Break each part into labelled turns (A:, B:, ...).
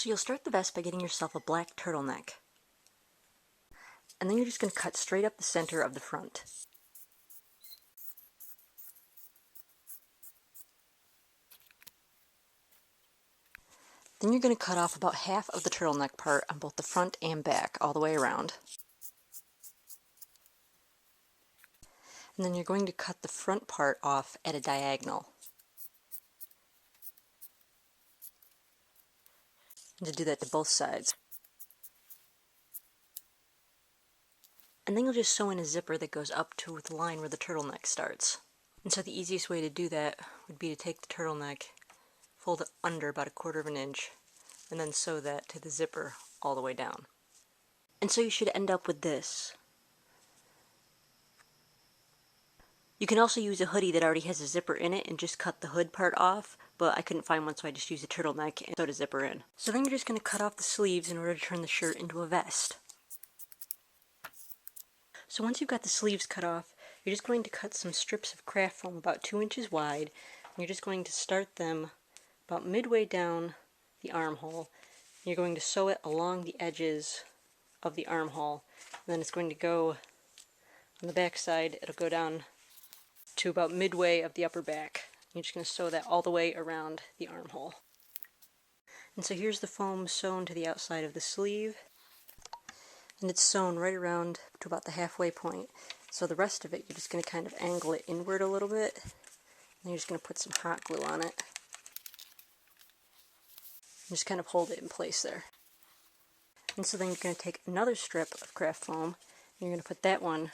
A: So you'll start the vest by getting yourself a black turtleneck. And then you're just going to cut straight up the center of the front. Then you're going to cut off about half of the turtleneck part on both the front and back, all the way around. And then you're going to cut the front part off at a diagonal. And to do that to both sides. And then you'll just sew in a zipper that goes up to the line where the turtleneck starts. And so the easiest way to do that would be to take the turtleneck, fold it under about 1/4 of an inch, and then sew that to the zipper all the way down. And so you should end up with this. You can also use a hoodie that already has a zipper in it and just cut the hood part off, but I couldn't find one, so I just used a turtleneck and sewed a zipper in. So then you're just going to cut off the sleeves in order to turn the shirt into a vest. So once you've got the sleeves cut off, you're just going to cut some strips of craft foam about 2 inches wide, and you're just going to start them about midway down the armhole. You're going to sew it along the edges of the armhole, and then it's going to go on the back side. It'll go down to about midway of the upper back. You're just going to sew that all the way around the armhole. And so here's the foam sewn to the outside of the sleeve, and it's sewn right around to about the halfway point. So the rest of it, you're just going to kind of angle it inward a little bit, and you're just going to put some hot glue on it. And just kind of hold it in place there. And so then you're going to take another strip of craft foam, and you're going to put that one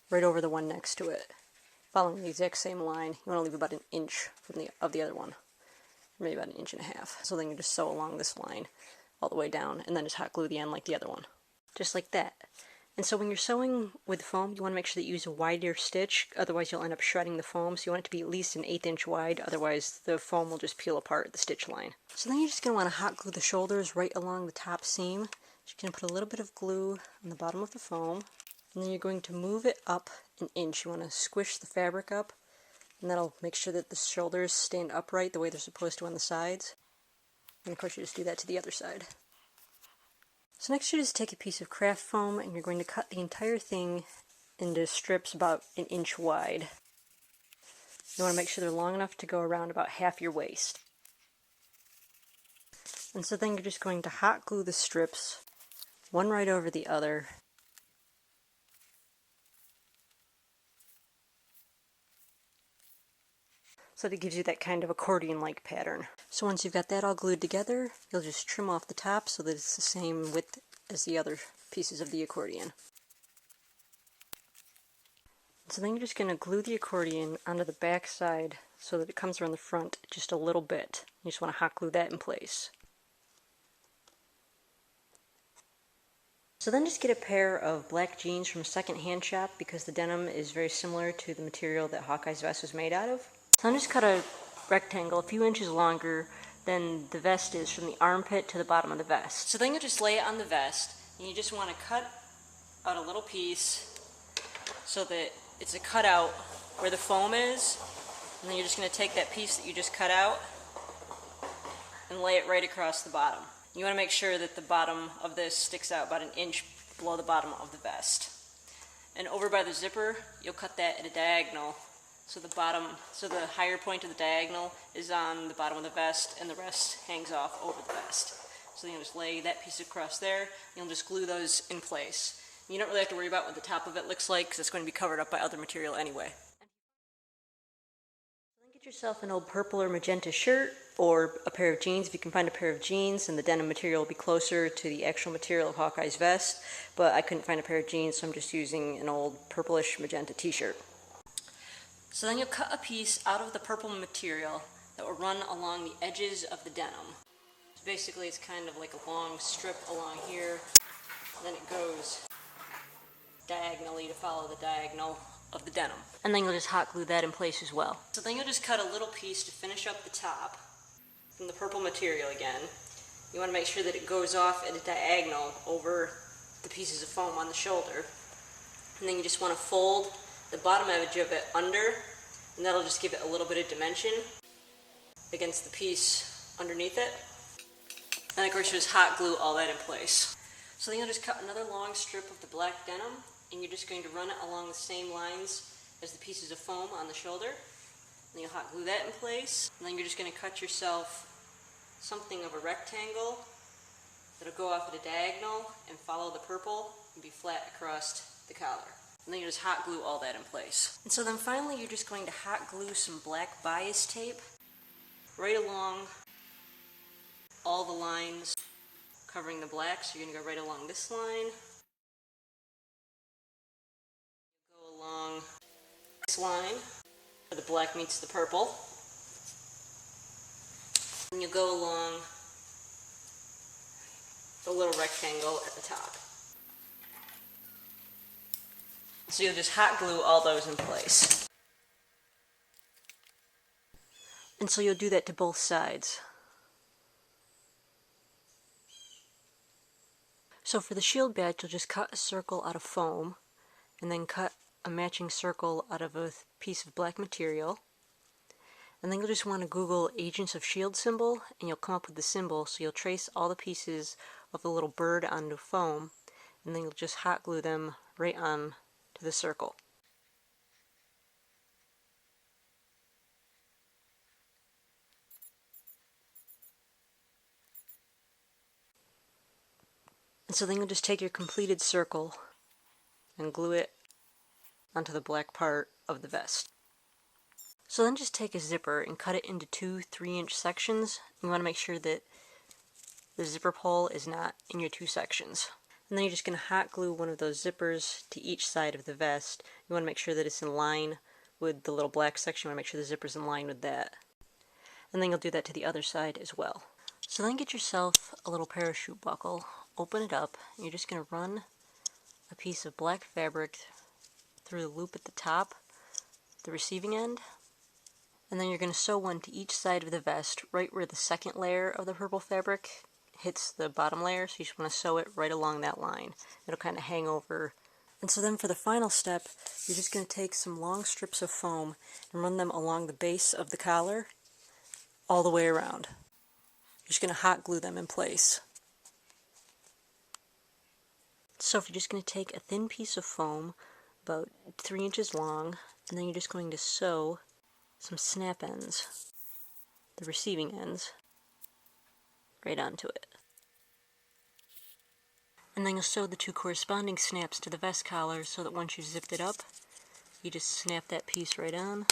A: right over the one next to it, following the exact same line. You want to leave about 1 inch from the other one, maybe about 1.5 inches. So then you just sew along this line all the way down, and then just hot glue the end like the other one, just like that. And so when you're sewing with foam, you want to make sure that you use a wider stitch, otherwise you'll end up shredding the foam. So you want it to be at least 1/8 inch wide, otherwise the foam will just peel apart the stitch line. So then you're just going to want to hot glue the shoulders right along the top seam. You're going to put a little bit of glue on the bottom of the foam, and then you're going to move it up 1 inch. You want to squish the fabric up, and that'll make sure that the shoulders stand upright the way they're supposed to on the sides. And of course you just do that to the other side. So next you just take a piece of craft foam, and you're going to cut the entire thing into strips about 1 inch wide. You want to make sure they're long enough to go around about half your waist. And so then you're just going to hot glue the strips, one right over the other. So that gives you that kind of accordion-like pattern. So once you've got that all glued together, you'll just trim off the top so that it's the same width as the other pieces of the accordion. So then you're just going to glue the accordion onto the back side so that it comes around the front just a little bit. You just want to hot glue that in place. So then just get a pair of black jeans from a second-hand shop, because the denim is very similar to the material that Hawkeye's vest was made out of. So then just cut a rectangle a few inches longer than the vest is from the armpit to the bottom of the vest. So then you'll just lay it on the vest, and you just want to cut out a little piece so that it's a cutout where the foam is, and then you're just going to take that piece that you just cut out and lay it right across the bottom. You want to make sure that the bottom of this sticks out about 1 inch below the bottom of the vest. And over by the zipper, you'll cut that at a diagonal, so the higher point of the diagonal is on the bottom of the vest, and the rest hangs off over the vest. So you'll just lay that piece across there, and you'll just glue those in place. You don't really have to worry about what the top of it looks like, because it's going to be covered up by other material anyway. Then get yourself an old purple or magenta shirt, or a pair of jeans if you can find a pair of jeans, and the denim material will be closer to the actual material of Hawkeye's vest, but I couldn't find a pair of jeans, so I'm just using an old purplish magenta t-shirt. So then you'll cut a piece out of the purple material that will run along the edges of the denim. So basically it's kind of like a long strip along here, and then it goes diagonally to follow the diagonal of the denim. And then you'll just hot glue that in place as well. So then you'll just cut a little piece to finish up the top from the purple material again. You want to make sure that it goes off at a diagonal over the pieces of foam on the shoulder. And then you just want to fold the bottom edge of it under, and that'll just give it a little bit of dimension against the piece underneath it. And of course you just hot glue all that in place. So then you'll just cut another long strip of the black denim, and you're just going to run it along the same lines as the pieces of foam on the shoulder. Then you'll hot glue that in place, and then you're just going to cut yourself something of a rectangle that'll go off at a diagonal and follow the purple and be flat across the collar. And then you just hot glue all that in place. And so then finally you're just going to hot glue some black bias tape right along all the lines covering the black. So you're going to go right along this line, go along this line where the black meets the purple, and you go along the little rectangle at the top. So you'll just hot glue all those in place. And so you'll do that to both sides. So for the shield badge, you'll just cut a circle out of foam, and then cut a matching circle out of a piece of black material. And then you'll just want to Google Agents of S.H.I.E.L.D. symbol, and you'll come up with the symbol. So you'll trace all the pieces of the little bird onto foam, and then you'll just hot glue them right on to the circle. And so then you'll just take your completed circle and glue it onto the black part of the vest. So then just take a zipper and cut it into two 3-inch sections. You want to make sure that the zipper pole is not in your two sections. And then you're just going to hot glue one of those zippers to each side of the vest. You want to make sure that it's in line with the little black section. You want to make sure the zipper's in line with that. And then you'll do that to the other side as well. So then get yourself a little parachute buckle, open it up, and you're just going to run a piece of black fabric through the loop at the top, the receiving end, and then you're going to sew one to each side of the vest, right where the second layer of the purple fabric hits the bottom layer, so you just want to sew it right along that line. It'll kind of hang over. And so then for the final step, you're just going to take some long strips of foam and run them along the base of the collar all the way around. You're just going to hot glue them in place. So if you're just going to take a thin piece of foam, about 3 inches long, and then you're just going to sew some snap ends, the receiving ends, right onto it. And then you'll sew the two corresponding snaps to the vest collar so that once you've zipped it up, you just snap that piece right on,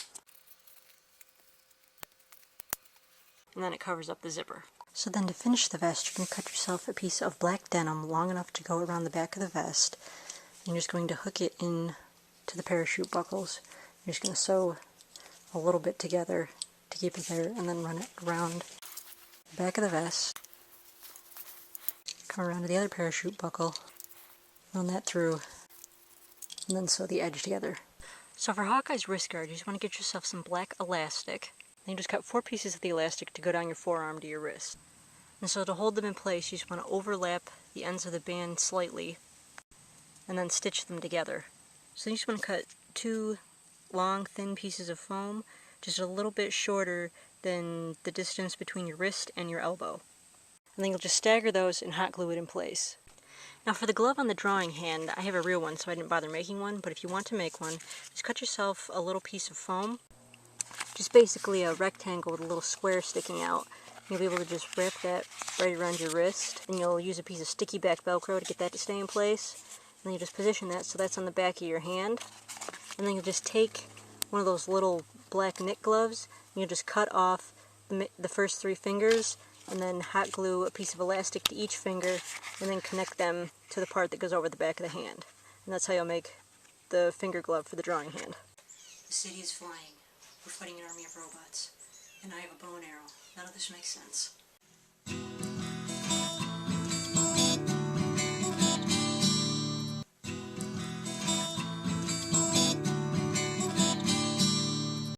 A: and then it covers up the zipper. So then to finish the vest, you're going to cut yourself a piece of black denim long enough to go around the back of the vest. You're just going to hook it in to the parachute buckles. You're just going to sew a little bit together to keep it there, and then run it around the back of the vest. Come around to the other parachute buckle, run that through, and then sew the edge together. So for Hawkeye's wrist guard, you just want to get yourself some black elastic. Then you just cut 4 pieces of the elastic to go down your forearm to your wrist. And so to hold them in place, you just want to overlap the ends of the band slightly, and then stitch them together. So you just want to cut 2 long, thin pieces of foam, just a little bit shorter than the distance between your wrist and your elbow. And then you'll just stagger those and hot glue it in place. Now for the glove on the drawing hand, I have a real one, so I didn't bother making one, but if you want to make one, just cut yourself a little piece of foam, just basically a rectangle with a little square sticking out. You'll be able to just wrap that right around your wrist, and you'll use a piece of sticky back Velcro to get that to stay in place. And then you just position that so that's on the back of your hand. And then you'll just take one of those little black knit gloves, and you'll just cut off the first 3 fingers, and then hot glue a piece of elastic to each finger, and then connect them to the part that goes over the back of the hand. And that's how you'll make the finger glove for the drawing hand. The city is flying. We're fighting an army of robots. And I have a bow and arrow. None of this makes sense.